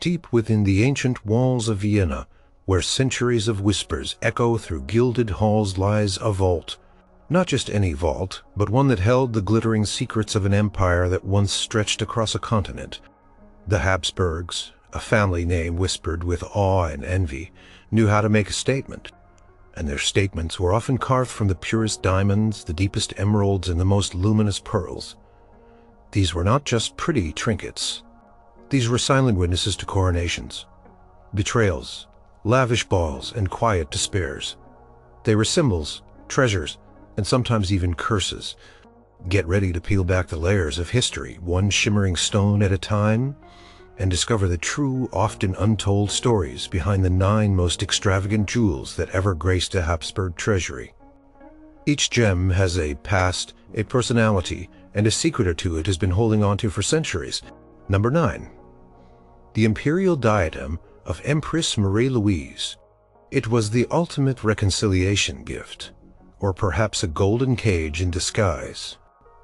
deep within the ancient walls of Vienna, where centuries of whispers echo through gilded halls, lies a vault. Not just any vault, but one that held the glittering secrets of an empire that once stretched across a continent. The Habsburgs, a family name whispered with awe and envy, knew how to make a statement. And their statements were often carved from the purest diamonds, the deepest emeralds, and the most luminous pearls. These were not just pretty trinkets. These were silent witnesses to coronations, betrayals, lavish balls, and quiet despairs. They were symbols, treasures, and sometimes even curses. Get ready to peel back the layers of history, one shimmering stone at a time, and discover the true, often untold stories behind the 9 most extravagant jewels that ever graced a Habsburg treasury. Each gem has a past, a personality, and a secret or two it has been holding on to for centuries. Number 9. The Imperial Diadem of Empress Louise. It was the ultimate reconciliation gift, or perhaps a golden cage in disguise.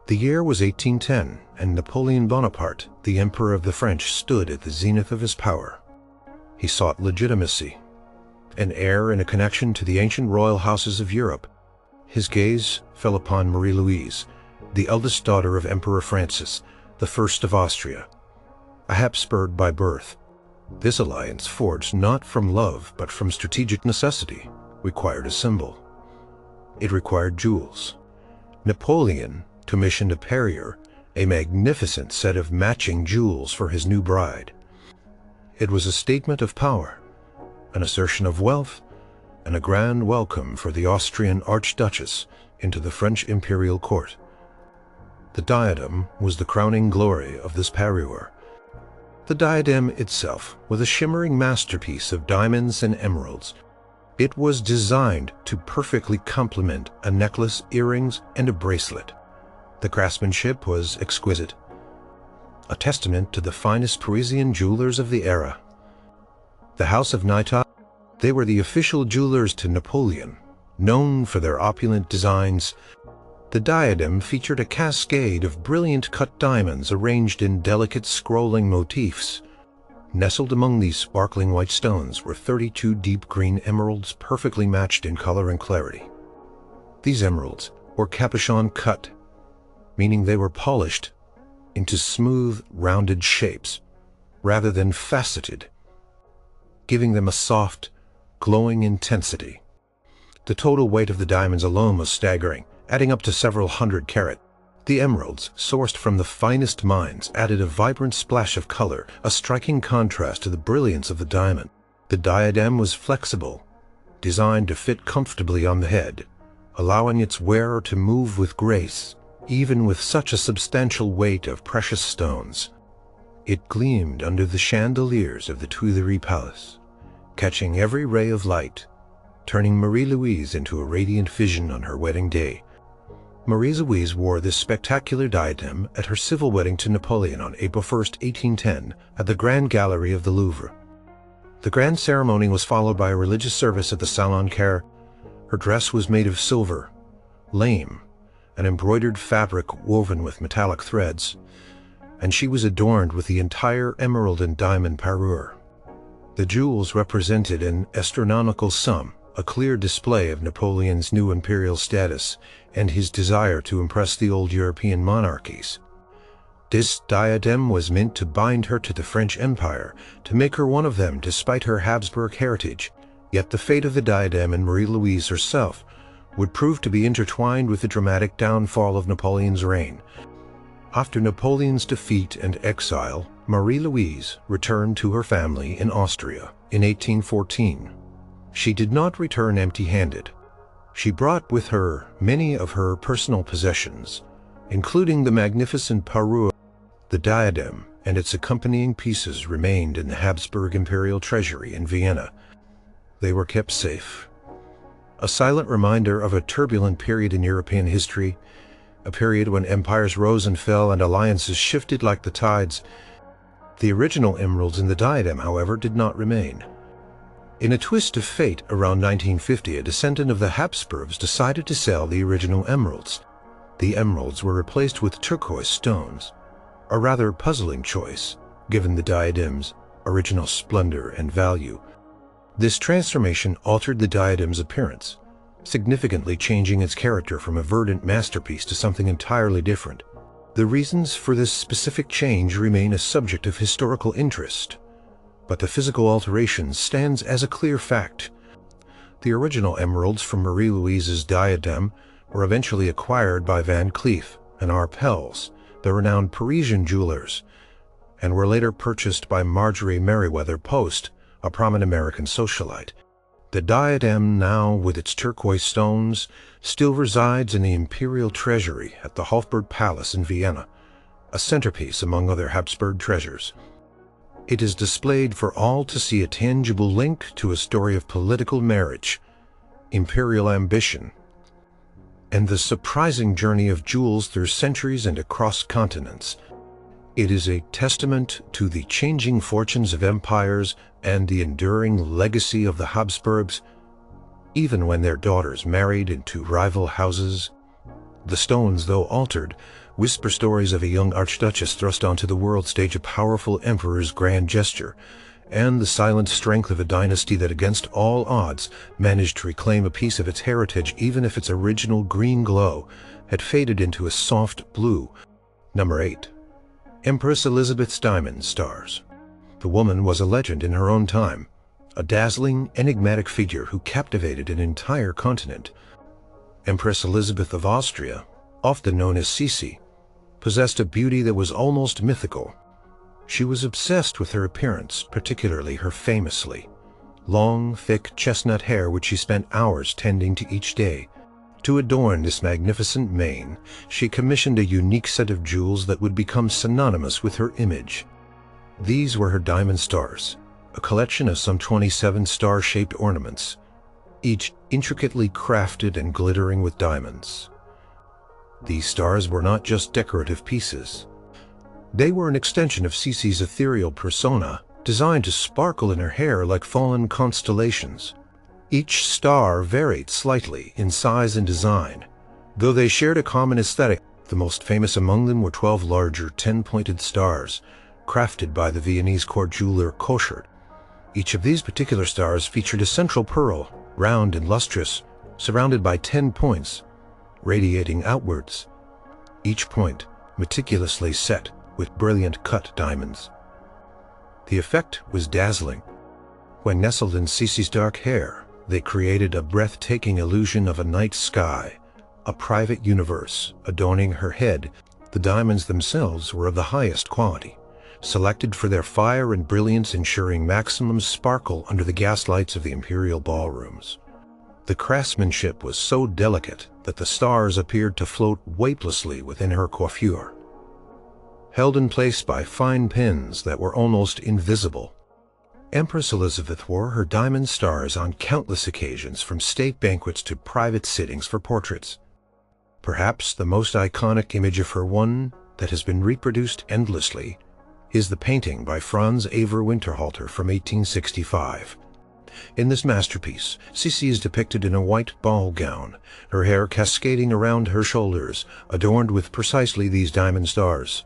The year was 1810, and Napoleon Bonaparte, the Emperor of the French, stood at the zenith of his power. He sought legitimacy, an heir and a connection to the ancient royal houses of Europe. His gaze fell upon Marie-Louise, the eldest daughter of Emperor Francis, the First of Austria, a Habsburg by birth. This alliance, forged not from love but from strategic necessity, required a symbol. It required jewels. Napoleon commissioned a Perrier, a magnificent set of matching jewels for his new bride. It was a statement of power, an assertion of wealth, and a grand welcome for the Austrian Archduchess into the French imperial court. The diadem was the crowning glory of this Perrier. The diadem itself was a shimmering masterpiece of diamonds and emeralds. It was designed to perfectly complement a necklace, earrings, and a bracelet. The craftsmanship was exquisite, a testament to the finest Parisian jewelers of the era. The House of Naita, they were the official jewelers to Napoleon, known for their opulent designs. The diadem featured a cascade of brilliant cut diamonds arranged in delicate scrolling motifs. Nestled among these sparkling white stones were 32 deep green emeralds perfectly matched in color and clarity. These emeralds were capuchon cut, meaning they were polished into smooth, rounded shapes, rather than faceted, giving them a soft, glowing intensity. The total weight of the diamonds alone was staggering, adding up to several hundred carat. The emeralds, sourced from the finest mines, added a vibrant splash of color, a striking contrast to the brilliance of the diamond. The diadem was flexible, designed to fit comfortably on the head, allowing its wearer to move with grace, even with such a substantial weight of precious stones. It gleamed under the chandeliers of the Tuileries Palace, catching every ray of light, turning Marie-Louise into a radiant vision on her wedding day. Marie-Louise wore this spectacular diadem at her civil wedding to Napoleon on April 1, 1810, at the Grand Gallery of the Louvre. The grand ceremony was followed by a religious service at the Salon Carré. Her dress was made of silver, lame, an embroidered fabric woven with metallic threads, and she was adorned with the entire emerald and diamond parure. The jewels represented an astronomical sum, a clear display of Napoleon's new imperial status and his desire to impress the old European monarchies. This diadem was meant to bind her to the French Empire, to make her one of them despite her Habsburg heritage. Yet the fate of the diadem and Marie-Louise herself would prove to be intertwined with the dramatic downfall of Napoleon's reign. After Napoleon's defeat and exile, Marie-Louise returned to her family in Austria in 1814. She did not return empty-handed. She brought with her many of her personal possessions, including the magnificent parure. The diadem and its accompanying pieces remained in the Habsburg imperial treasury in Vienna. They were kept safe, a silent reminder of a turbulent period in European history, a period when empires rose and fell and alliances shifted like the tides. The original emeralds in the diadem, however, did not remain. In a twist of fate, around 1950, a descendant of the Habsburgs decided to sell the original emeralds. The emeralds were replaced with turquoise stones, a rather puzzling choice, given the diadem's original splendor and value. This transformation altered the diadem's appearance, significantly changing its character from a verdant masterpiece to something entirely different. The reasons for this specific change remain a subject of historical interest, but the physical alteration stands as a clear fact. The original emeralds from Marie Louise's diadem were eventually acquired by Van Cleef and Arpels, the renowned Parisian jewelers, and were later purchased by Marjorie Merriweather Post, a prominent American socialite. The diadem, now with its turquoise stones, still resides in the imperial treasury at the Hofburg Palace in Vienna, a centerpiece among other Habsburg treasures. It is displayed for all to see, a tangible link to a story of political marriage, imperial ambition, and the surprising journey of jewels through centuries and across continents. It is a testament to the changing fortunes of empires and the enduring legacy of the Habsburgs, even when their daughters married into rival houses. The stones, though altered, whisper stories of a young archduchess thrust onto the world stage, a powerful emperor's grand gesture, and the silent strength of a dynasty that, against all odds, managed to reclaim a piece of its heritage, even if its original green glow had faded into a soft blue. Number 8. Empress Elizabeth's diamond stars. The woman was a legend in her own time, a dazzling, enigmatic figure who captivated an entire continent. Empress Elizabeth of Austria, often known as Sisi, possessed a beauty that was almost mythical. She was obsessed with her appearance, particularly her famously long, thick chestnut hair, which she spent hours tending to each day. To adorn this magnificent mane, she commissioned a unique set of jewels that would become synonymous with her image. These were her diamond stars, a collection of some 27 star-shaped ornaments, each intricately crafted and glittering with diamonds. These stars were not just decorative pieces. They were an extension of Sisi's ethereal persona, designed to sparkle in her hair like fallen constellations. Each star varied slightly in size and design, though they shared a common aesthetic. The most famous among them were 12 larger 10-pointed stars, crafted by the Viennese court jeweler Koschert. Each of these particular stars featured a central pearl, round and lustrous, surrounded by 10 points, radiating outwards, each point meticulously set with brilliant cut diamonds. The effect was dazzling. When nestled in Sisi's dark hair, they created a breathtaking illusion of a night sky, a private universe adorning her head. The diamonds themselves were of the highest quality, selected for their fire and brilliance, ensuring maximum sparkle under the gaslights of the imperial ballrooms. The craftsmanship was so delicate that the stars appeared to float weightlessly within her coiffure, held in place by fine pins that were almost invisible. Empress Elizabeth wore her diamond stars on countless occasions, from state banquets to private sittings for portraits. Perhaps the most iconic image of her, one that has been reproduced endlessly, is the painting by Franz Aver Winterhalter from 1865. In this masterpiece, Sisi is depicted in a white ball gown, her hair cascading around her shoulders, adorned with precisely these diamond stars.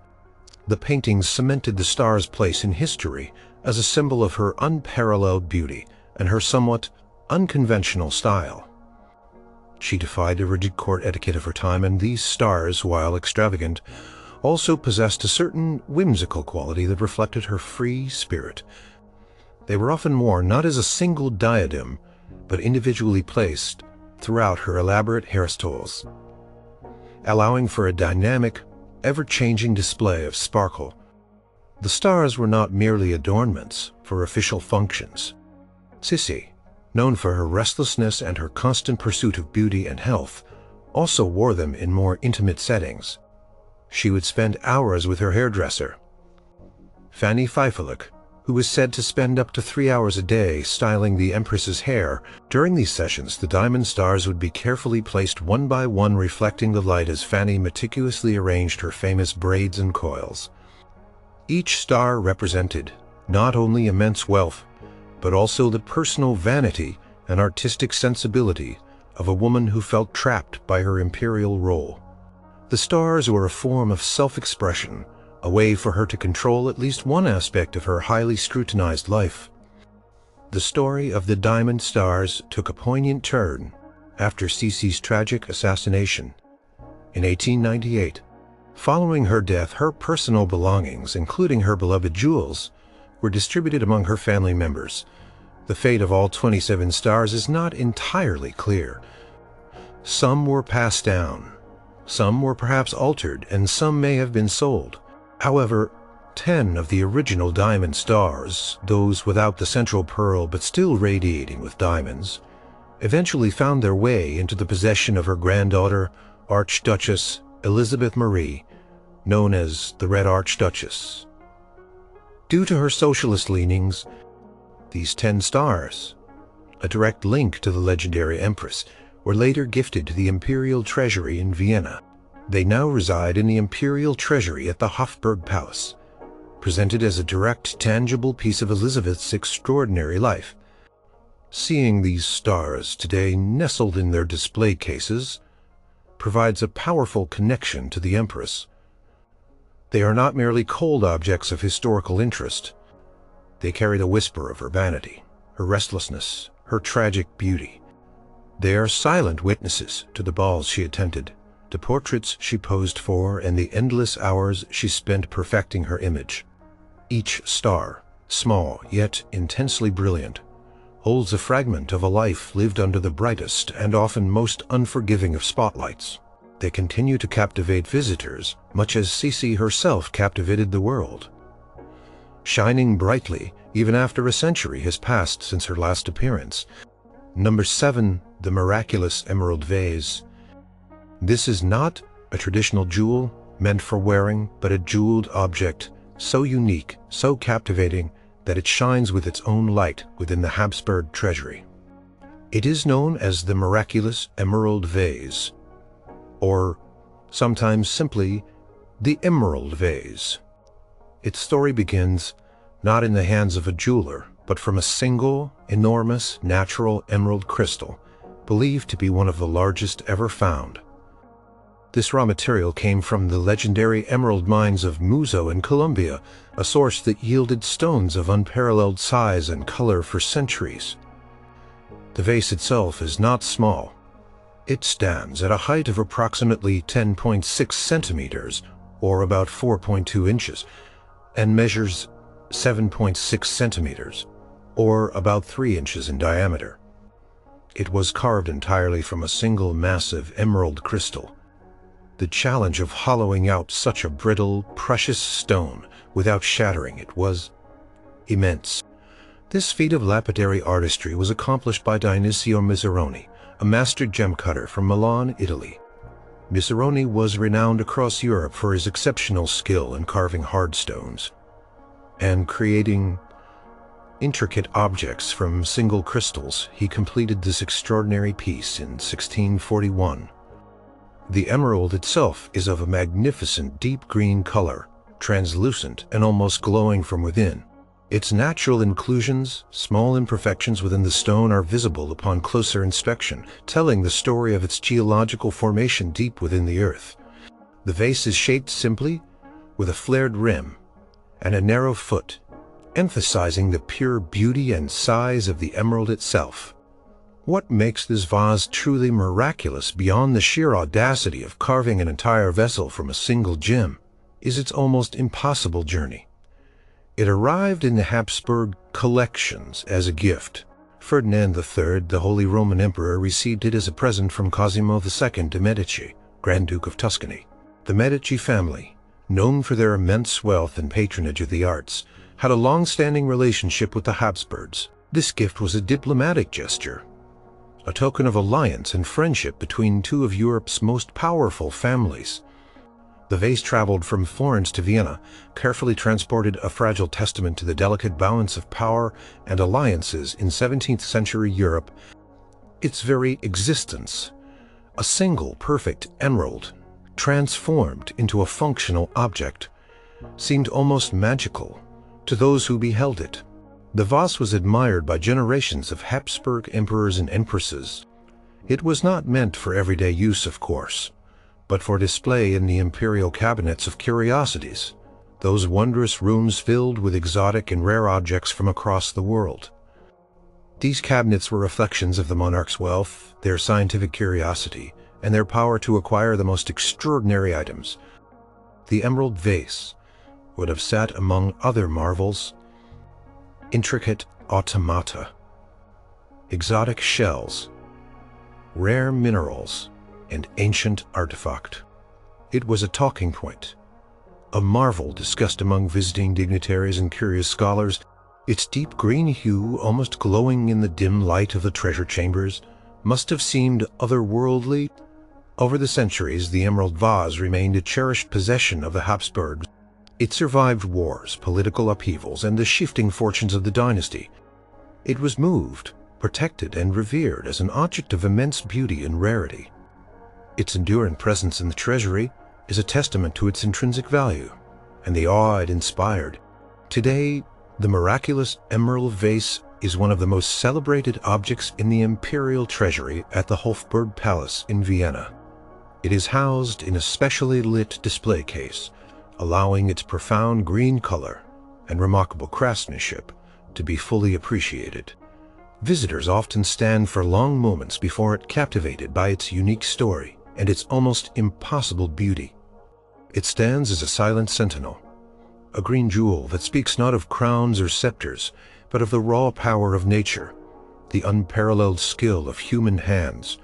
The painting cemented the star's place in history as a symbol of her unparalleled beauty and her somewhat unconventional style. She defied the rigid court etiquette of her time, and these stars, while extravagant, also possessed a certain whimsical quality that reflected her free spirit. They were often worn not as a single diadem, but individually placed throughout her elaborate hairstyles, allowing for a dynamic, ever-changing display of sparkle. The stars were not merely adornments for official functions. Sisi, known for her restlessness and her constant pursuit of beauty and health, also wore them in more intimate settings. She would spend hours with her hairdresser, Fanny Pfeifferlich, who was said to spend up to 3 hours a day styling the Empress's hair. During these sessions, the diamond stars would be carefully placed one by one, reflecting the light as Fanny meticulously arranged her famous braids and coils. Each star represented not only immense wealth, but also the personal vanity and artistic sensibility of a woman who felt trapped by her imperial role. The stars were a form of self-expression, a way for her to control at least one aspect of her highly scrutinized life. The story of the diamond stars took a poignant turn after Sisi's tragic assassination in 1898. Following her death, her personal belongings, including her beloved jewels, were distributed among her family members. The fate of all 27 stars is not entirely clear. Some were passed down, some were perhaps altered, and some may have been sold. However, 10 of the original diamond stars, those without the central pearl but still radiating with diamonds, eventually found their way into the possession of her granddaughter, Archduchess Elizabeth Marie, known as the Red Archduchess. Due to her socialist leanings, these 10 stars, a direct link to the legendary Empress, were later gifted to the Imperial Treasury in Vienna. They now reside in the Imperial Treasury at the Habsburg Palace, presented as a direct, tangible piece of Elizabeth's extraordinary life. Seeing these stars today nestled in their display cases provides a powerful connection to the Empress. They are not merely cold objects of historical interest. They carry the whisper of her vanity, her restlessness, her tragic beauty. They are silent witnesses to the balls she attended, to portraits she posed for, and the endless hours she spent perfecting her image. Each star, small yet intensely brilliant, holds a fragment of a life lived under the brightest and often most unforgiving of spotlights. They continue to captivate visitors, much as Sisi herself captivated the world, shining brightly even after a century has passed since her last appearance. Number 7. The miraculous emerald vase. This is not a traditional jewel meant for wearing, but a jeweled object so unique, so captivating, that it shines with its own light within the Habsburg treasury. It is known as the miraculous emerald vase, or sometimes simply the emerald vase. Its story begins not in the hands of a jeweler, but from a single, enormous, natural emerald crystal, believed to be one of the largest ever found. This raw material came from the legendary emerald mines of Muzo in Colombia, a source that yielded stones of unparalleled size and color for centuries. The vase itself is not small. It stands at a height of approximately 10.6 centimeters, or about 4.2 inches, and measures 7.6 centimeters, or about 3 inches in diameter. It was carved entirely from a single massive emerald crystal. The challenge of hollowing out such a brittle, precious stone without shattering it was immense. This feat of lapidary artistry was accomplished by Dionisio Miseroni, a master gem cutter from Milan, Italy. Miseroni was renowned across Europe for his exceptional skill in carving hard stones and creating intricate objects from single crystals. He completed this extraordinary piece in 1641. The emerald itself is of a magnificent deep green color, translucent and almost glowing from within. Its natural inclusions, small imperfections within the stone, are visible upon closer inspection, telling the story of its geological formation deep within the earth. The vase is shaped simply, with a flared rim and a narrow foot, emphasizing the pure beauty and size of the emerald itself. What makes this vase truly miraculous beyond the sheer audacity of carving an entire vessel from a single gem is its almost impossible journey. It arrived in the Habsburg collections as a gift. Ferdinand III, the Holy Roman Emperor, received it as a present from Cosimo II de' Medici, Grand Duke of Tuscany. The Medici family, known for their immense wealth and patronage of the arts, had a long-standing relationship with the Habsburgs. This gift was a diplomatic gesture, a token of alliance and friendship between two of Europe's most powerful families. The vase traveled from Florence to Vienna, carefully transported, a fragile testament to the delicate balance of power and alliances in 17th century Europe. Its very existence, a single perfect emerald, transformed into a functional object, seemed almost magical to those who beheld it. The vase was admired by generations of Habsburg emperors and empresses. It was not meant for everyday use, of course, but for display in the imperial cabinets of curiosities, those wondrous rooms filled with exotic and rare objects from across the world. These cabinets were reflections of the monarch's wealth, their scientific curiosity, and their power to acquire the most extraordinary items. The emerald vase would have sat among other marvels: intricate automata, exotic shells, rare minerals, and ancient artifact. It was a talking point, a marvel discussed among visiting dignitaries and curious scholars. Its deep green hue, almost glowing in the dim light of the treasure chambers, must have seemed otherworldly. Over the centuries, the emerald vase remained a cherished possession of the Habsburgs. It survived wars, political upheavals, and the shifting fortunes of the dynasty. It was moved, protected, and revered as an object of immense beauty and rarity. Its enduring presence in the treasury is a testament to its intrinsic value and the awe it inspired. Today, the miraculous emerald vase is one of the most celebrated objects in the imperial treasury at the Hofburg Palace in Vienna. It is housed in a specially lit display case, allowing its profound green color and remarkable craftsmanship to be fully appreciated. Visitors often stand for long moments before it, captivated by its unique story and its almost impossible beauty. It stands as a silent sentinel, a green jewel that speaks not of crowns or scepters, but of the raw power of nature, the unparalleled skill of human hands,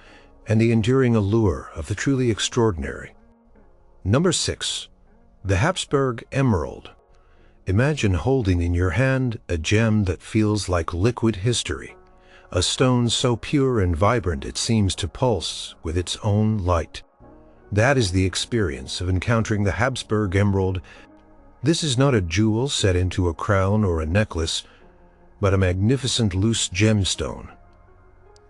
and the enduring allure of the truly extraordinary. Number 6. The Habsburg Emerald. Imagine holding in your hand a gem that feels like liquid history, a stone so pure and vibrant it seems to pulse with its own light. That is the experience of encountering the Habsburg Emerald. This is not a jewel set into a crown or a necklace, but a magnificent loose gemstone,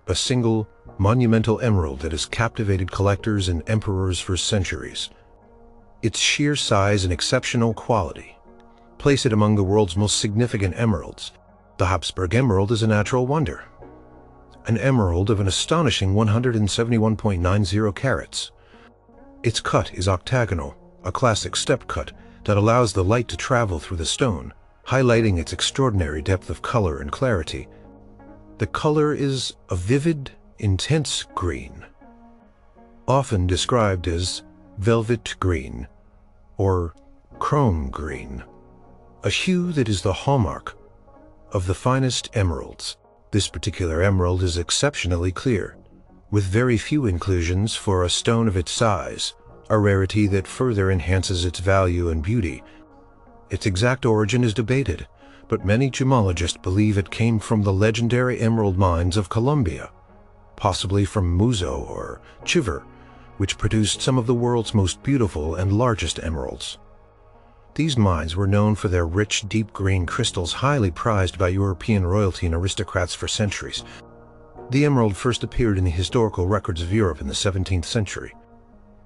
a single, monumental emerald that has captivated collectors and emperors for centuries. Its sheer size and exceptional quality place it among the world's most significant emeralds. The Habsburg Emerald is a natural wonder, an emerald of an astonishing 171.90 carats. Its cut is octagonal, a classic step cut that allows the light to travel through the stone, highlighting its extraordinary depth of color and clarity. The color is a vivid, intense green, often described as velvet green or chrome green, a hue that is the hallmark of the finest emeralds. This particular emerald is exceptionally clear, with very few inclusions for a stone of its size, a rarity that further enhances its value and beauty. Its exact origin is debated, but many gemologists believe it came from the legendary emerald mines of Colombia, possibly from Muzo or Chiver, which produced some of the world's most beautiful and largest emeralds. These mines were known for their rich, deep green crystals, highly prized by European royalty and aristocrats for centuries. The emerald first appeared in the historical records of Europe in the 17th century.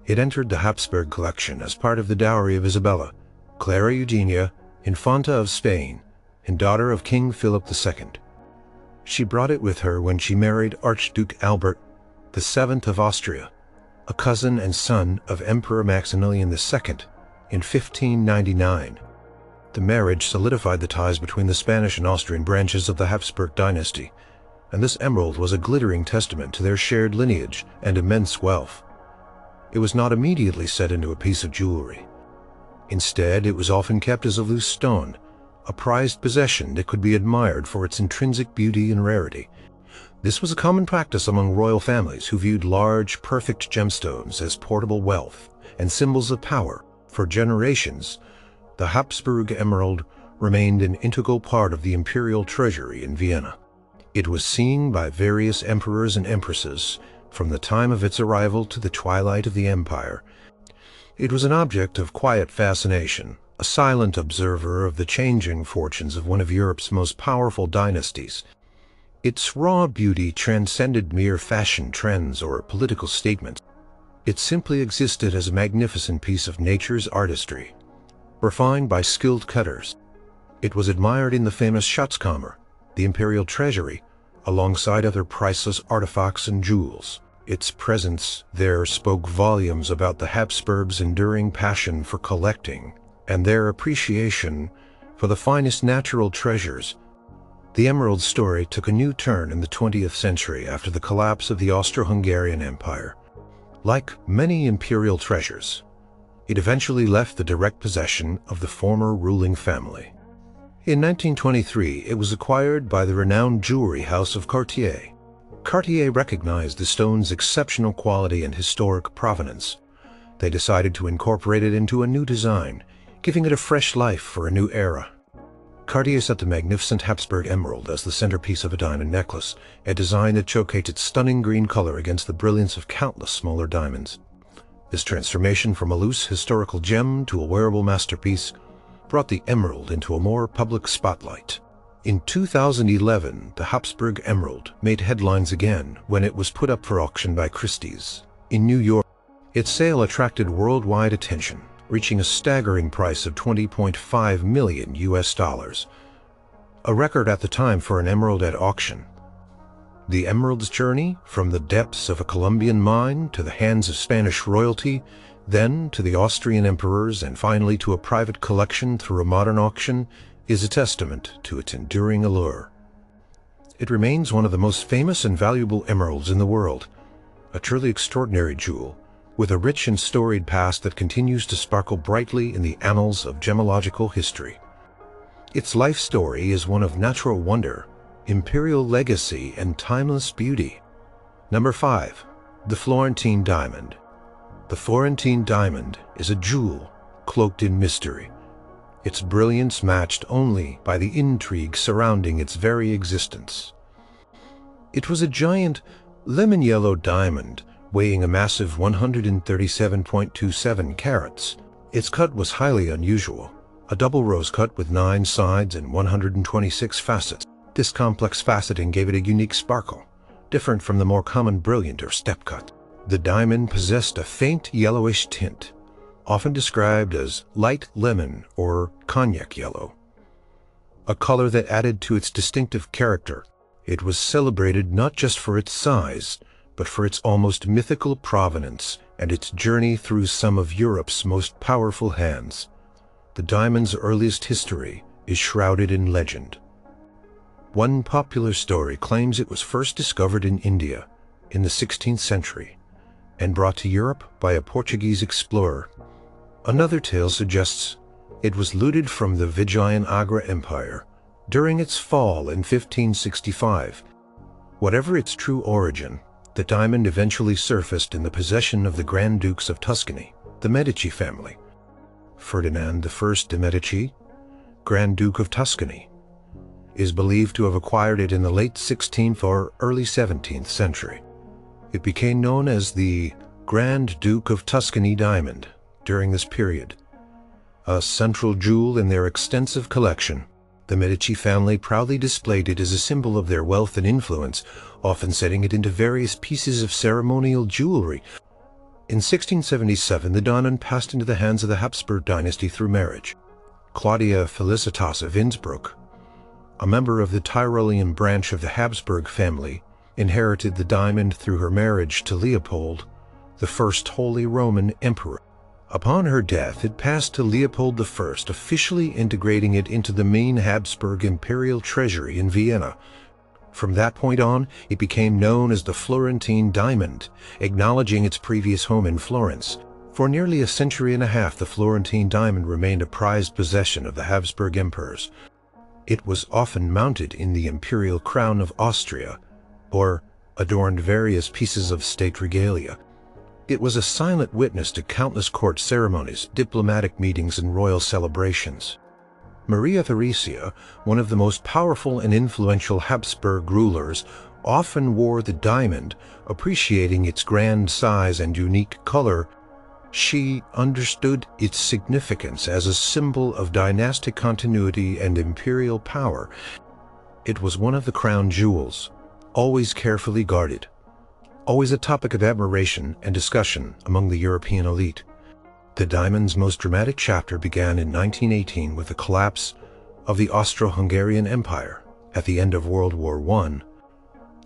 It entered the Habsburg collection as part of the dowry of Isabella, Clara Eugenia, Infanta of Spain, and daughter of King Philip II. She brought it with her when she married Archduke Albert VII of Austria, a cousin and son of Emperor Maximilian II, in 1599. The marriage solidified the ties between the Spanish and Austrian branches of the Habsburg dynasty, and this emerald was a glittering testament to their shared lineage and immense wealth. It was not immediately set into a piece of jewelry. Instead, it was often kept as a loose stone, a prized possession that could be admired for its intrinsic beauty and rarity. This was a common practice among royal families who viewed large, perfect gemstones as portable wealth and symbols of power. For generations, the Habsburg Emerald remained an integral part of the imperial treasury in Vienna. It was seen by various emperors and empresses from the time of its arrival to the twilight of the empire. It was an object of quiet fascination, a silent observer of the changing fortunes of one of Europe's most powerful dynasties. Its raw beauty transcended mere fashion trends or political statements. It simply existed as a magnificent piece of nature's artistry, refined by skilled cutters. It was admired in the famous Schatzkammer, the imperial treasury, alongside other priceless artifacts and jewels. Its presence there spoke volumes about the Habsburgs' enduring passion for collecting and their appreciation for the finest natural treasures. The emerald story took a new turn in the 20th century after the collapse of the Austro-Hungarian Empire. Like many imperial treasures, it eventually left the direct possession of the former ruling family. In 1923, it was acquired by the renowned jewelry house of Cartier. Cartier recognized the stone's exceptional quality and historic provenance. They decided to incorporate it into a new design, giving it a fresh life for a new era. Cartier set the magnificent Habsburg emerald as the centerpiece of a diamond necklace, a design that showcased its stunning green color against the brilliance of countless smaller diamonds. This transformation from a loose historical gem to a wearable masterpiece brought the emerald into a more public spotlight. In 2011, the Habsburg emerald made headlines again when it was put up for auction by Christie's in New York. Its sale attracted worldwide attention, reaching a staggering price of $20.5 million, a record at the time for an emerald at auction. The emerald's journey from the depths of a Colombian mine to the hands of Spanish royalty, then to the Austrian emperors, and finally to a private collection through a modern auction, is a testament to its enduring allure. It remains one of the most famous and valuable emeralds in the world, a truly extraordinary jewel with a rich and storied past that continues to sparkle brightly in the annals of gemological history. Its life story is one of natural wonder, imperial legacy, and timeless beauty. Number 5. The Florentine Diamond. The Florentine diamond is a jewel cloaked in mystery, its brilliance matched only by the intrigue surrounding its very existence. It was a giant lemon-yellow diamond weighing a massive 137.27 carats. Its cut was highly unusual, a double rose cut with 9 sides and 126 facets. This complex faceting gave it a unique sparkle, different from the more common brilliant or step cut. The diamond possessed a faint yellowish tint, often described as light lemon or cognac yellow, a color that added to its distinctive character. It was celebrated not just for its size, but for its almost mythical provenance and its journey through some of Europe's most powerful hands. The diamond's earliest history is shrouded in legend. One popular story claims it was first discovered in India in the 16th century and brought to Europe by a Portuguese explorer. Another tale suggests it was looted from the Vijayanagara Empire during its fall in 1565. Whatever its true origin, the diamond eventually surfaced in the possession of the Grand Dukes of Tuscany, the Medici family. Ferdinand I de Medici, Grand Duke of Tuscany, is believed to have acquired it in the late 16th or early 17th century. It became known as the Grand Duke of Tuscany diamond during this period. A central jewel in their extensive collection, the Medici family proudly displayed it as a symbol of their wealth and influence, often setting it into various pieces of ceremonial jewelry. In 1677, the diamond passed into the hands of the Habsburg dynasty through marriage. Claudia Felicitas of Innsbruck, a member of the Tyrolean branch of the Habsburg family, inherited the diamond through her marriage to Leopold, the first Holy Roman Emperor. Upon her death, it passed to Leopold I, officially integrating it into the main Habsburg imperial treasury in Vienna. From that point on, it became known as the Florentine diamond, acknowledging its previous home in Florence. For nearly a century and a half, the Florentine diamond remained a prized possession of the Habsburg emperors. It was often mounted in the imperial crown of Austria, or adorned various pieces of state regalia. It was a silent witness to countless court ceremonies, diplomatic meetings, and royal celebrations. Maria Theresia, one of the most powerful and influential Habsburg rulers, often wore the diamond, appreciating its grand size and unique color. She understood its significance as a symbol of dynastic continuity and imperial power. It was one of the crown jewels, always carefully guarded, always a topic of admiration and discussion among the European elite. The diamond's most dramatic chapter began in 1918 with the collapse of the Austro-Hungarian Empire. At the end of World War I,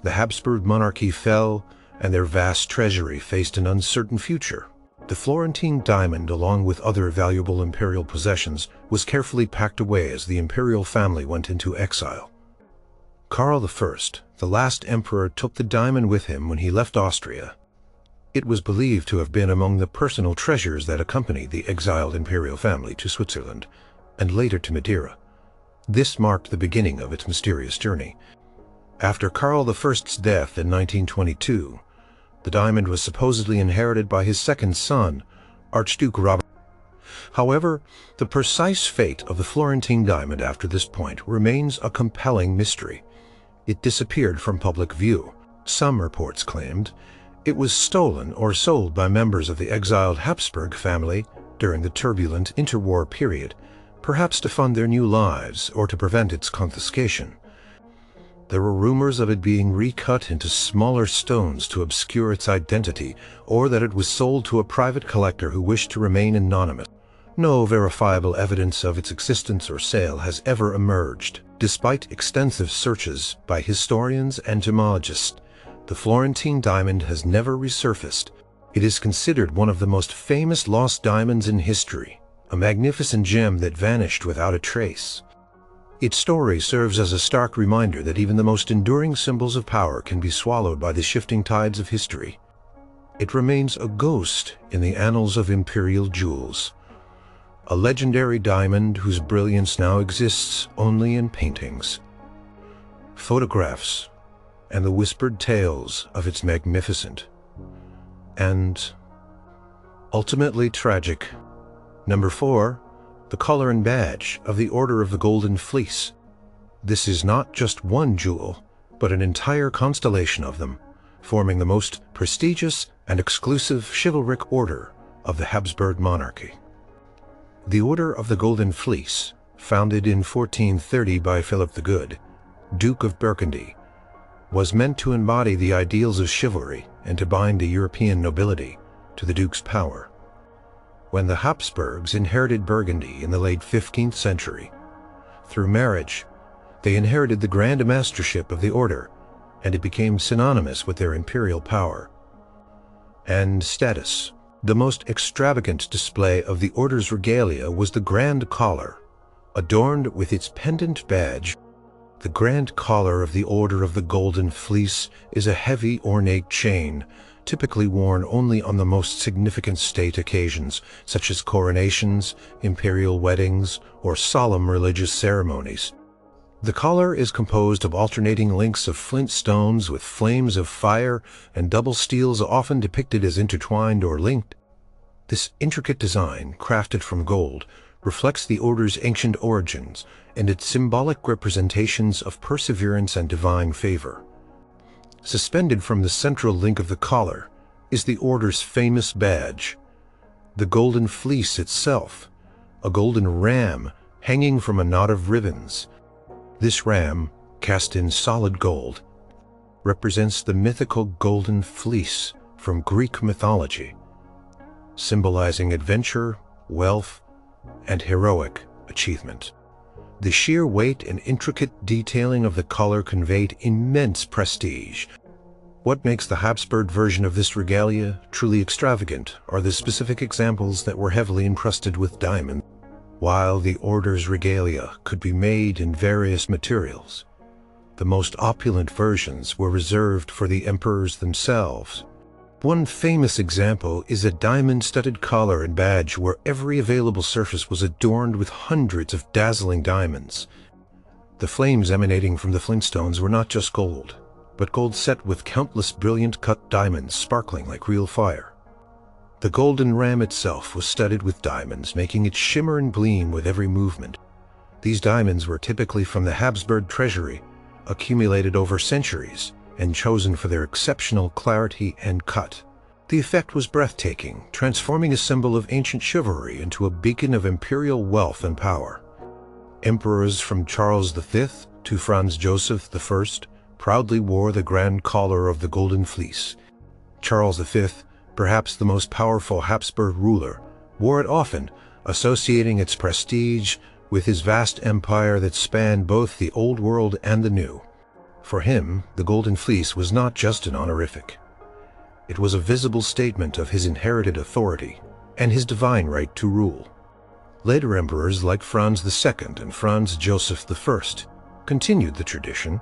the Habsburg monarchy fell and their vast treasury faced an uncertain future. The Florentine diamond, along with other valuable imperial possessions, was carefully packed away as the imperial family went into exile. Karl I, the last emperor, took the diamond with him when he left Austria. It was believed to have been among the personal treasures that accompanied the exiled imperial family to Switzerland, and later to Madeira. This marked the beginning of its mysterious journey. After Karl I's death in 1922, the diamond was supposedly inherited by his second son, Archduke Robert. However, the precise fate of the Florentine diamond after this point remains a compelling mystery. It disappeared from public view. Some reports claimed it was stolen or sold by members of the exiled Habsburg family during the turbulent interwar period, perhaps to fund their new lives or to prevent its confiscation. There were rumors of it being recut into smaller stones to obscure its identity, or that it was sold to a private collector who wished to remain anonymous. No verifiable evidence of its existence or sale has ever emerged. Despite extensive searches by historians and gemologists, the Florentine diamond has never resurfaced. It is considered one of the most famous lost diamonds in history, a magnificent gem that vanished without a trace. Its story serves as a stark reminder that even the most enduring symbols of power can be swallowed by the shifting tides of history. It remains a ghost in the annals of imperial jewels, a legendary diamond whose brilliance now exists only in paintings, photographs, and the whispered tales of its magnificent and ultimately tragic. Number 4. The collar and badge of the Order of the Golden Fleece. This is not just one jewel, but an entire constellation of them, forming the most prestigious and exclusive chivalric order of the Habsburg monarchy. The Order of the Golden Fleece, founded in 1430 by Philip the Good, Duke of Burgundy, was meant to embody the ideals of chivalry and to bind the European nobility to the Duke's power. When the Habsburgs inherited Burgundy in the late 15th century, through marriage, they inherited the Grand Mastership of the order, and it became synonymous with their imperial power and status. The most extravagant display of the order's regalia was the Grand Collar, adorned with its pendant badge. The Grand Collar of the Order of the Golden Fleece is a heavy, ornate chain, typically worn only on the most significant state occasions, such as coronations, imperial weddings, or solemn religious ceremonies. The collar is composed of alternating links of flint stones with flames of fire and double steels often depicted as intertwined or linked. This intricate design, crafted from gold, reflects the order's ancient origins and its symbolic representations of perseverance and divine favor. Suspended from the central link of the collar is the order's famous badge, the Golden Fleece itself, a golden ram hanging from a knot of ribbons. This ram, cast in solid gold, represents the mythical Golden Fleece from Greek mythology, symbolizing adventure, wealth, and heroic achievement. The sheer weight and intricate detailing of the collar conveyed immense prestige. What makes the Habsburg version of this regalia truly extravagant are the specific examples that were heavily encrusted with diamond. While the order's regalia could be made in various materials, the most opulent versions were reserved for the emperors themselves. One famous example is a diamond-studded collar and badge where every available surface was adorned with hundreds of dazzling diamonds. The flames emanating from the flintstones were not just gold, but gold set with countless brilliant cut diamonds sparkling like real fire. The golden ram itself was studded with diamonds, making it shimmer and gleam with every movement. These diamonds were typically from the Habsburg Treasury, accumulated over centuries, and chosen for their exceptional clarity and cut. The effect was breathtaking, transforming a symbol of ancient chivalry into a beacon of imperial wealth and power. Emperors from Charles V to Franz Joseph I proudly wore the Grand Collar of the Golden Fleece. Charles V, perhaps the most powerful Habsburg ruler, wore it often, associating its prestige with his vast empire that spanned both the Old World and the New. For him, the Golden Fleece was not just an honorific. It was a visible statement of his inherited authority and his divine right to rule. Later emperors like Franz II and Franz Joseph I continued the tradition,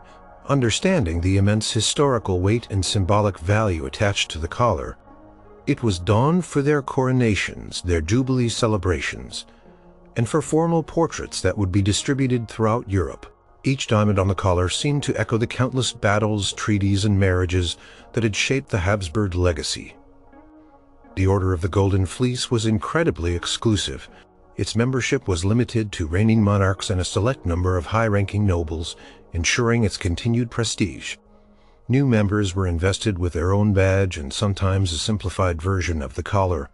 understanding the immense historical weight and symbolic value attached to the collar. It was donned for their coronations, their jubilee celebrations, and for formal portraits that would be distributed throughout Europe. Each diamond on the collar seemed to echo the countless battles, treaties, and marriages that had shaped the Habsburg legacy. The Order of the Golden Fleece was incredibly exclusive. Its membership was limited to reigning monarchs and a select number of high-ranking nobles, ensuring its continued prestige. New members were invested with their own badge and sometimes a simplified version of the collar.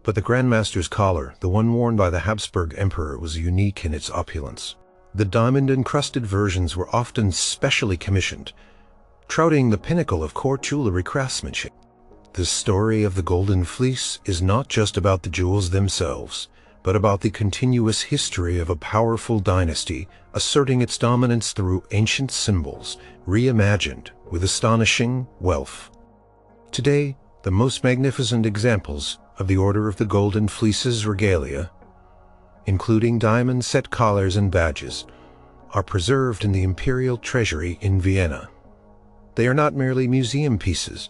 But the Grand Master's collar, the one worn by the Habsburg Emperor, was unique in its opulence. The diamond-encrusted versions were often specially commissioned, touting the pinnacle of court jewelry craftsmanship. The story of the Golden Fleece is not just about the jewels themselves, but about the continuous history of a powerful dynasty asserting its dominance through ancient symbols, reimagined with astonishing wealth. Today, the most magnificent examples of the Order of the Golden Fleece's regalia, including diamond-set collars and badges, are preserved in the Imperial Treasury in Vienna. They are not merely museum pieces.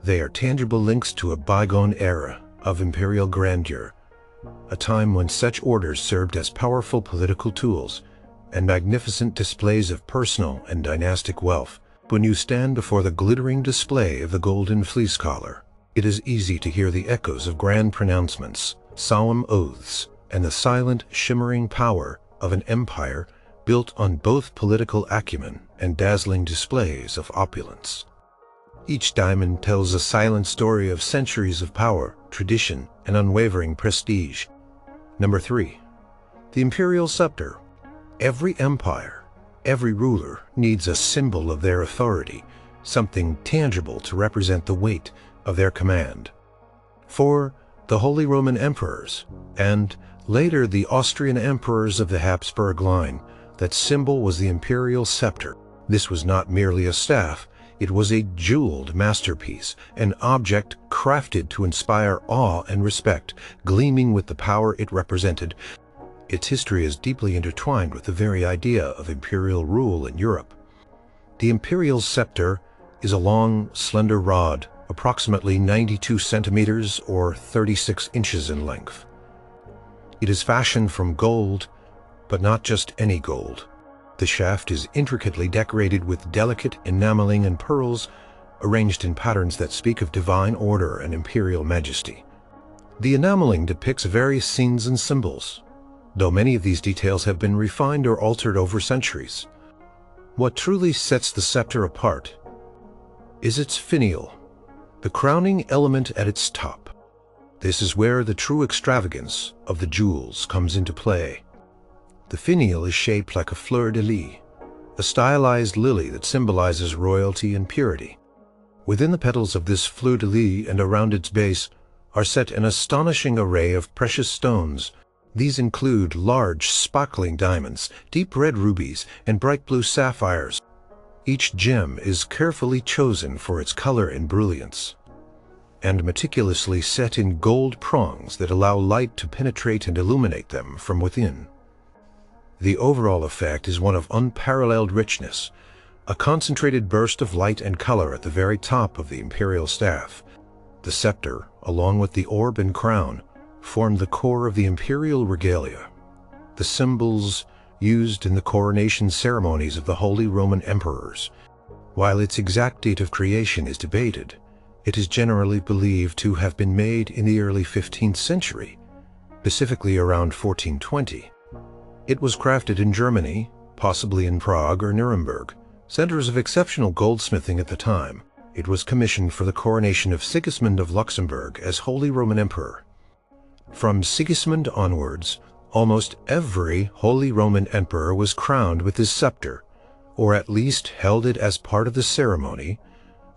They are tangible links to a bygone era of imperial grandeur, a time when such orders served as powerful political tools and magnificent displays of personal and dynastic wealth. When you stand before the glittering display of the Golden Fleece collar, it is easy to hear the echoes of grand pronouncements, solemn oaths, and the silent, shimmering power of an empire built on both political acumen and dazzling displays of opulence. Each diamond tells a silent story of centuries of power, tradition, and unwavering prestige. Number 3. The Imperial Scepter. Every empire, every ruler needs a symbol of their authority, something tangible to represent the weight of their command. For the Holy Roman Emperors, and later the Austrian emperors of the Habsburg line, that symbol was the imperial scepter. This was not merely a staff, it was a jeweled masterpiece, an object crafted to inspire awe and respect, gleaming with the power it represented. Its history is deeply intertwined with the very idea of imperial rule in Europe. The imperial scepter is a long, slender rod, approximately 92 centimeters or 36 inches in length. It is fashioned from gold, but not just any gold. The shaft is intricately decorated with delicate enameling and pearls, arranged in patterns that speak of divine order and imperial majesty. The enameling depicts various scenes and symbols, though many of these details have been refined or altered over centuries. What truly sets the scepter apart is its finial, the crowning element at its top. This is where the true extravagance of the jewels comes into play. The finial is shaped like a fleur-de-lis, a stylized lily that symbolizes royalty and purity. Within the petals of this fleur-de-lis and around its base are set an astonishing array of precious stones. These include large, sparkling diamonds, deep red rubies, and bright blue sapphires. Each gem is carefully chosen for its color and brilliance, and meticulously set in gold prongs that allow light to penetrate and illuminate them from within. The overall effect is one of unparalleled richness, a concentrated burst of light and color at the very top of the imperial staff. The scepter, along with the orb and crown, formed the core of the imperial regalia, the symbols used in the coronation ceremonies of the Holy Roman Emperors. While its exact date of creation is debated, it is generally believed to have been made in the early 15th century, specifically around 1420. It was crafted in Germany, possibly in Prague or Nuremberg, centers of exceptional goldsmithing at the time. It was commissioned for the coronation of Sigismund of Luxembourg as Holy Roman Emperor. From Sigismund onwards, almost every Holy Roman Emperor was crowned with his scepter, or at least held it as part of the ceremony,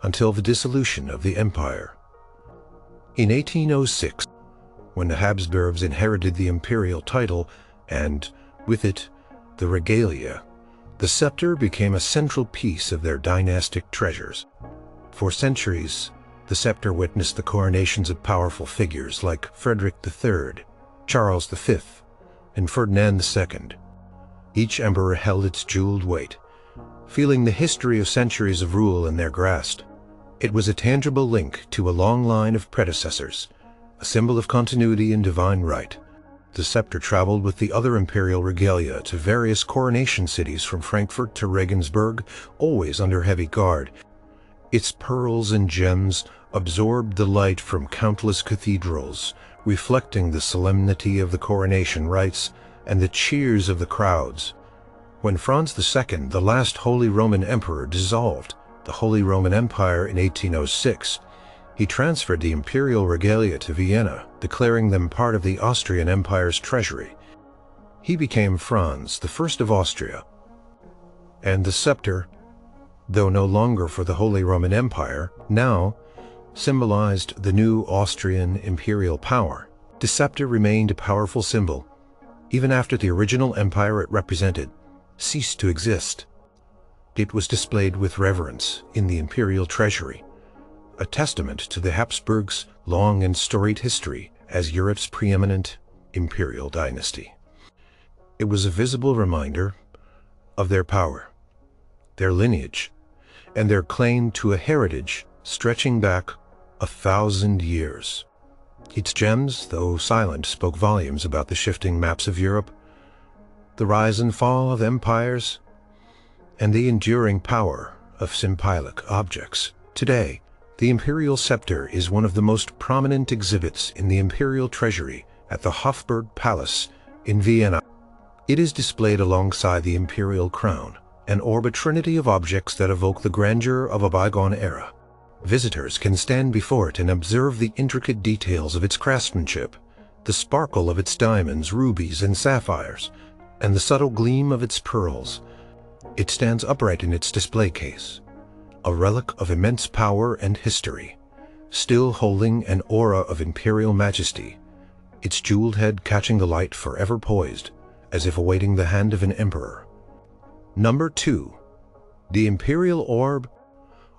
until the dissolution of the empire. In 1806, when the Habsburgs inherited the imperial title, and with it, the regalia, the scepter became a central piece of their dynastic treasures. For centuries, The scepter witnessed the coronations of powerful figures like Frederick III, Charles V, and Ferdinand II. Each emperor held its jeweled weight, feeling the history of centuries of rule in their grasp. It was a tangible link to a long line of predecessors, a symbol of continuity and divine right. The scepter traveled with the other imperial regalia to various coronation cities from Frankfurt to Regensburg, always under heavy guard. Its pearls and gems absorbed the light from countless cathedrals, reflecting the solemnity of the coronation rites and the cheers of the crowds. When Franz II, the last Holy Roman Emperor, dissolved the Holy Roman Empire in 1806, he transferred the imperial regalia to Vienna, declaring them part of the Austrian Empire's treasury. He became Franz I of Austria, and the scepter, though no longer for the Holy Roman Empire, now symbolized the new Austrian imperial power. The scepter remained a powerful symbol, even after the original empire it represented ceased to exist. It was displayed with reverence in the imperial treasury, a testament to the Habsburgs' long and storied history as Europe's preeminent imperial dynasty. It was a visible reminder of their power, their lineage, and their claim to a heritage stretching back 1,000 years. Its gems, though silent, spoke volumes about the shifting maps of Europe, the rise and fall of empires, and the enduring power of symbolic objects. Today, the imperial scepter is one of the most prominent exhibits in the imperial treasury at the Hofburg Palace in Vienna. It is displayed alongside the imperial crown, an orb, a trinity of objects that evoke the grandeur of a bygone era. Visitors can stand before it and observe the intricate details of its craftsmanship, the sparkle of its diamonds, rubies, and sapphires, and the subtle gleam of its pearls. It stands upright in its display case, a relic of immense power and history, still holding an aura of imperial majesty, its jeweled head catching the light, forever poised, as if awaiting the hand of an emperor. Number 2. The imperial orb.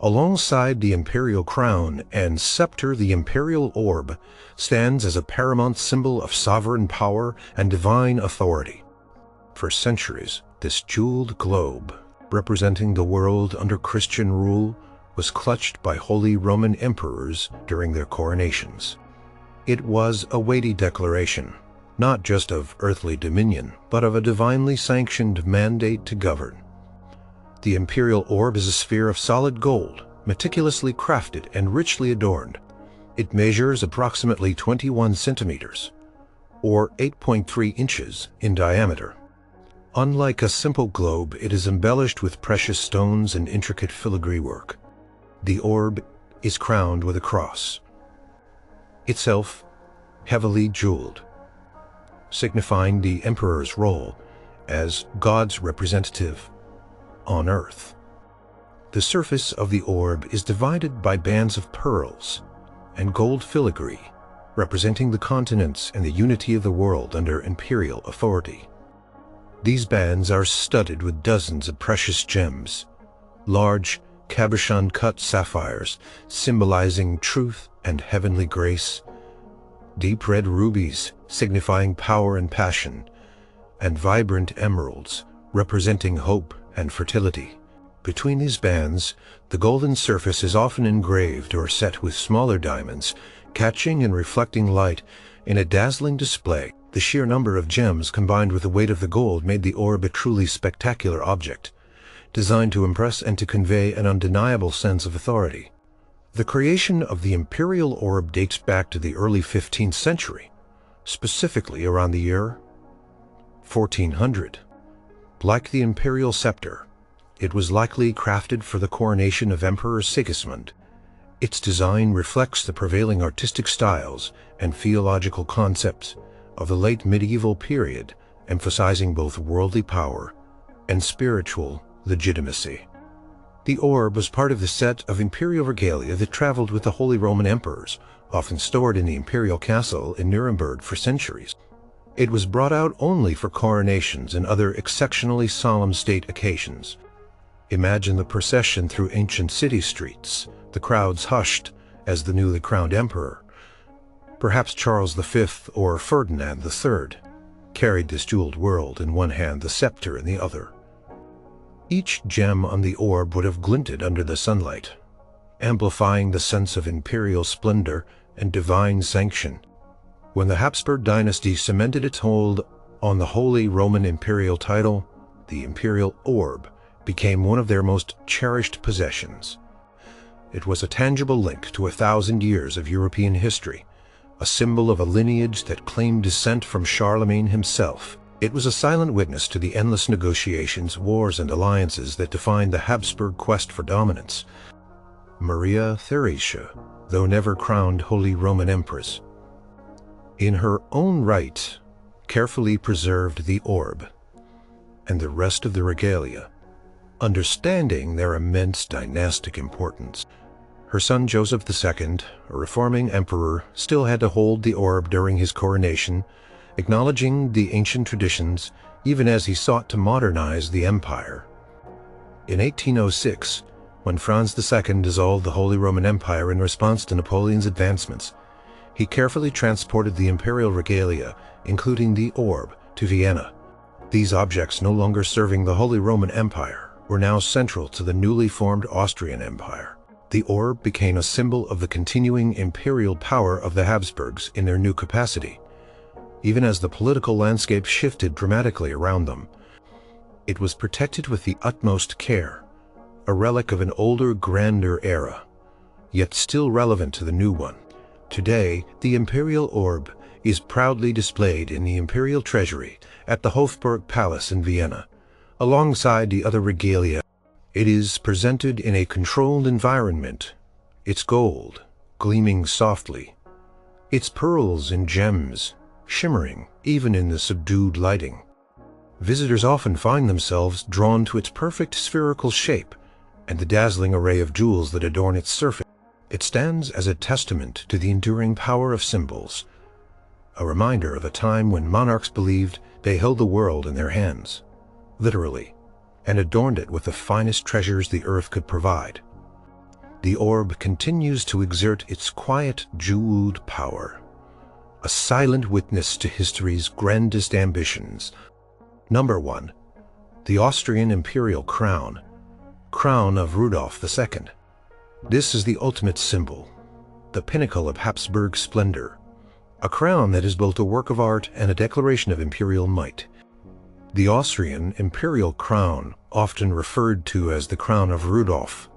Alongside the imperial crown and scepter, the imperial orb stands as a paramount symbol of sovereign power and divine authority. For centuries, this jeweled globe, representing the world under Christian rule, was clutched by Holy Roman emperors during their coronations. It was a weighty declaration, not just of earthly dominion, but of a divinely sanctioned mandate to govern. The imperial orb is a sphere of solid gold, meticulously crafted and richly adorned. It measures approximately 21 centimeters, or 8.3 inches in diameter. Unlike a simple globe, it is embellished with precious stones and intricate filigree work. The orb is crowned with a cross, itself heavily jeweled, signifying the emperor's role as God's representative on earth. The surface of the orb is divided by bands of pearls and gold filigree, representing the continents and the unity of the world under imperial authority. These bands are studded with dozens of precious gems, large cabochon-cut sapphires symbolizing truth and heavenly grace, deep red rubies signifying power and passion, and vibrant emeralds representing hope and fertility. Between these bands, the golden surface is often engraved or set with smaller diamonds, catching and reflecting light in a dazzling display. The sheer number of gems combined with the weight of the gold made the orb a truly spectacular object, designed to impress and to convey an undeniable sense of authority. The creation of the imperial orb dates back to the early 15th century, specifically around the year 1400. Like the imperial scepter, it was likely crafted for the coronation of Emperor Sigismund. Its design reflects the prevailing artistic styles and theological concepts of the late medieval period, emphasizing both worldly power and spiritual legitimacy. The orb was part of the set of imperial regalia that traveled with the Holy Roman emperors, often stored in the imperial castle in Nuremberg for centuries. It was brought out only for coronations and other exceptionally solemn state occasions. Imagine the procession through ancient city streets, the crowds hushed as the newly crowned emperor. Perhaps Charles V or Ferdinand III carried this jeweled world in one hand, the scepter in the other. Each gem on the orb would have glinted under the sunlight, amplifying the sense of imperial splendor and divine sanction. When the Habsburg dynasty cemented its hold on the Holy Roman Imperial title, the imperial orb became one of their most cherished possessions. It was a tangible link to 1,000 years of European history, a symbol of a lineage that claimed descent from Charlemagne himself. It was a silent witness to the endless negotiations, wars, and alliances that defined the Habsburg quest for dominance. Maria Theresia, though never crowned Holy Roman Empress, in her own right, carefully preserved the orb and the rest of the regalia, understanding their immense dynastic importance. Her son Joseph II, a reforming emperor, still had to hold the orb during his coronation, acknowledging the ancient traditions even as he sought to modernize the empire. In 1806, when Franz II dissolved the Holy Roman Empire in response to Napoleon's advancements, he carefully transported the imperial regalia, including the orb, to Vienna. These objects, no longer serving the Holy Roman Empire, were now central to the newly formed Austrian Empire. The orb became a symbol of the continuing imperial power of the Habsburgs in their new capacity, even as the political landscape shifted dramatically around them. It was protected with the utmost care, a relic of an older, grander era, yet still relevant to the new one. Today, the imperial orb is proudly displayed in the imperial treasury at the Hofburg Palace in Vienna, alongside the other regalia. It is presented in a controlled environment, its gold gleaming softly, its pearls and gems shimmering even in the subdued lighting. Visitors often find themselves drawn to its perfect spherical shape and the dazzling array of jewels that adorn its surface. It stands as a testament to the enduring power of symbols, a reminder of a time when monarchs believed they held the world in their hands, literally, and adorned it with the finest treasures the earth could provide. The orb continues to exert its quiet, jeweled power, a silent witness to history's grandest ambitions. Number 1. The Austrian Imperial Crown, Crown of Rudolf II. This is the ultimate symbol, the pinnacle of Habsburg splendor, a crown that is both a work of art and a declaration of imperial might. The Austrian imperial crown, often referred to as the Crown of Rudolf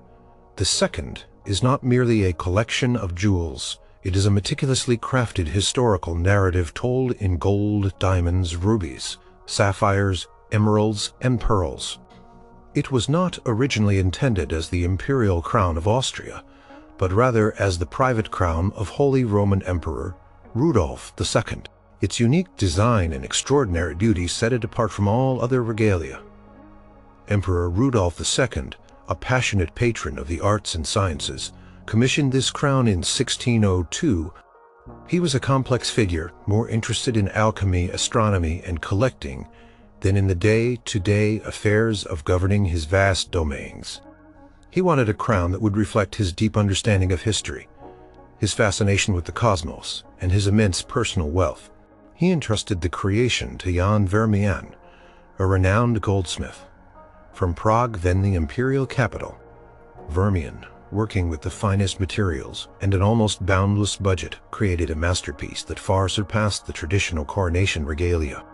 II, is not merely a collection of jewels. It is a meticulously crafted historical narrative told in gold, diamonds, rubies, sapphires, emeralds, and pearls. It was not originally intended as the imperial crown of Austria, but rather as the private crown of Holy Roman Emperor Rudolf II. Its unique design and extraordinary beauty set it apart from all other regalia. Emperor Rudolf II, a passionate patron of the arts and sciences, commissioned this crown in 1602. He was a complex figure, more interested in alchemy, astronomy, and collecting than in the day-to-day affairs of governing his vast domains. He wanted a crown that would reflect his deep understanding of history, his fascination with the cosmos, and his immense personal wealth. He entrusted the creation to Jan Vermeyen, a renowned goldsmith. From Prague, then the imperial capital, Vermeyen, working with the finest materials and an almost boundless budget, created a masterpiece that far surpassed the traditional coronation regalia.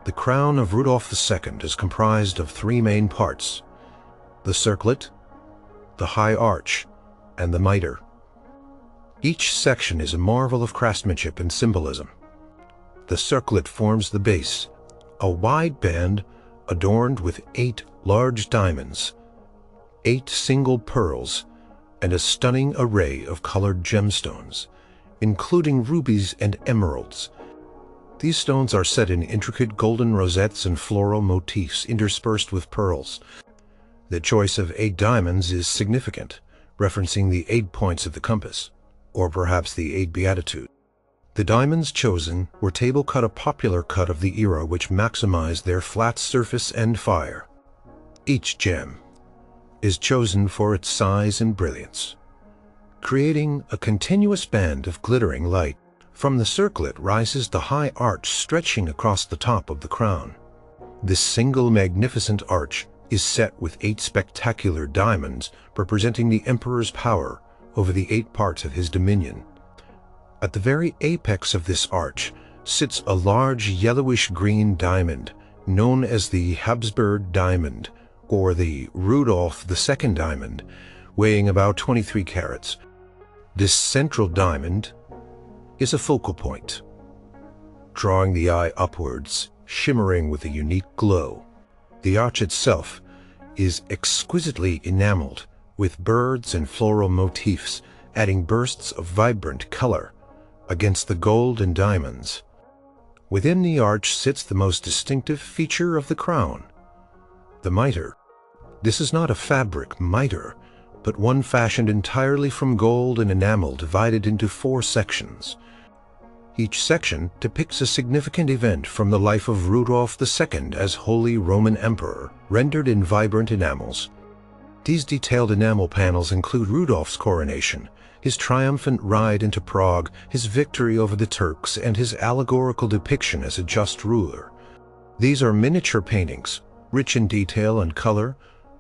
The crown of Rudolf II is comprised of 3 main parts: the circlet, the high arch, and the mitre. Each section is a marvel of craftsmanship and symbolism. The circlet forms the base, a wide band adorned with 8 large diamonds, 8 single pearls, and a stunning array of colored gemstones, including rubies and emeralds. These stones are set in intricate golden rosettes and floral motifs interspersed with pearls. The choice of 8 diamonds is significant, referencing the 8 points of the compass, or perhaps the 8 beatitudes. The diamonds chosen were table-cut, a popular cut of the era which maximized their flat surface and fire. Each gem is chosen for its size and brilliance, creating a continuous band of glittering light. From the circlet rises the high arch stretching across the top of the crown. This single magnificent arch is set with 8 spectacular diamonds representing the emperor's power over the 8 parts of his dominion. At the very apex of this arch sits a large yellowish-green diamond known as the Habsburg diamond, or the Rudolph II diamond, weighing about 23 carats. This central diamond is a focal point, drawing the eye upwards, shimmering with a unique glow. The arch itself is exquisitely enameled with birds and floral motifs, adding bursts of vibrant color against the gold and diamonds. Within the arch sits the most distinctive feature of the crown, the mitre. This is not a fabric mitre, but one fashioned entirely from gold and enamel divided into 4 sections. Each section depicts a significant event from the life of Rudolph II as Holy Roman Emperor, rendered in vibrant enamels. These detailed enamel panels include Rudolph's coronation, his triumphant ride into Prague, his victory over the Turks, and his allegorical depiction as a just ruler. These are miniature paintings, rich in detail and color,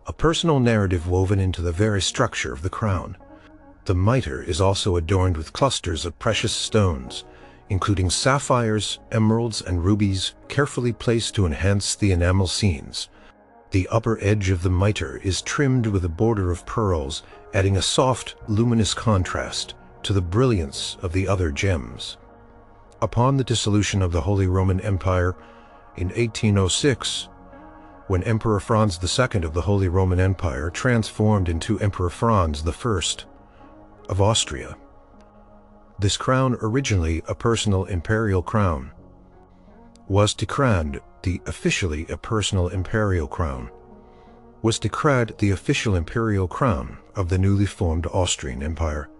a personal narrative woven into the very structure of the crown. The mitre is also adorned with clusters of precious stones, including sapphires, emeralds, and rubies, carefully placed to enhance the enamel scenes. The upper edge of the mitre is trimmed with a border of pearls, adding a soft, luminous contrast to the brilliance of the other gems. Upon the dissolution of the Holy Roman Empire in 1806, when Emperor Franz II of the Holy Roman Empire transformed into Emperor Franz I of Austria, this crown, originally a personal imperial crown, was declared the official imperial crown of the newly formed Austrian Empire.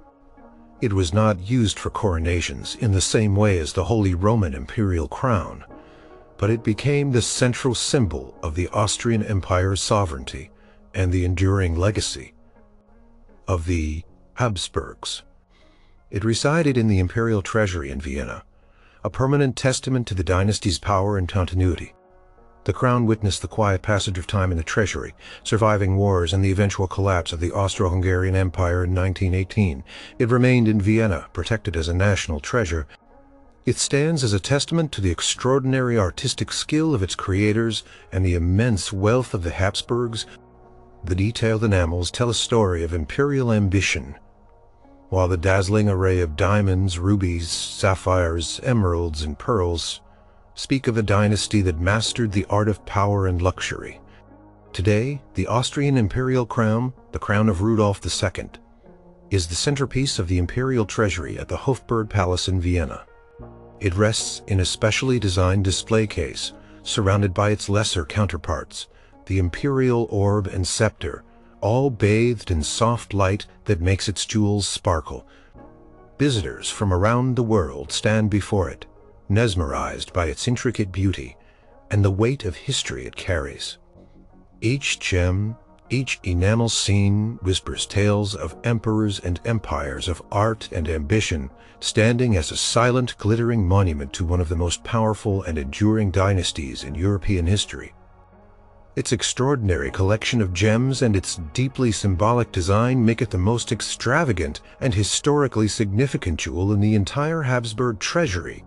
It was not used for coronations in the same way as the Holy Roman imperial crown, but it became the central symbol of the Austrian Empire's sovereignty and the enduring legacy of the Habsburgs. It resided in the imperial treasury in Vienna, a permanent testament to the dynasty's power and continuity. The crown witnessed the quiet passage of time in the treasury, surviving wars and the eventual collapse of the Austro-Hungarian Empire in 1918. It remained in Vienna, protected as a national treasure. It stands as a testament to the extraordinary artistic skill of its creators and the immense wealth of the Habsburgs. The detailed enamels tell a story of imperial ambition, while the dazzling array of diamonds, rubies, sapphires, emeralds, and pearls speak of a dynasty that mastered the art of power and luxury. Today, the Austrian imperial crown, the crown of Rudolph II, is the centerpiece of the imperial treasury at the Hofburg Palace in Vienna. It rests in a specially designed display case, surrounded by its lesser counterparts, the imperial orb and scepter, all bathed in soft light that makes its jewels sparkle. Visitors from around the world stand before it, mesmerized by its intricate beauty and the weight of history it carries. Each gem, each enamel scene whispers tales of emperors and empires, of art and ambition, standing as a silent, glittering monument to one of the most powerful and enduring dynasties in European history. Its extraordinary collection of gems and its deeply symbolic design make it the most extravagant and historically significant jewel in the entire Habsburg treasury.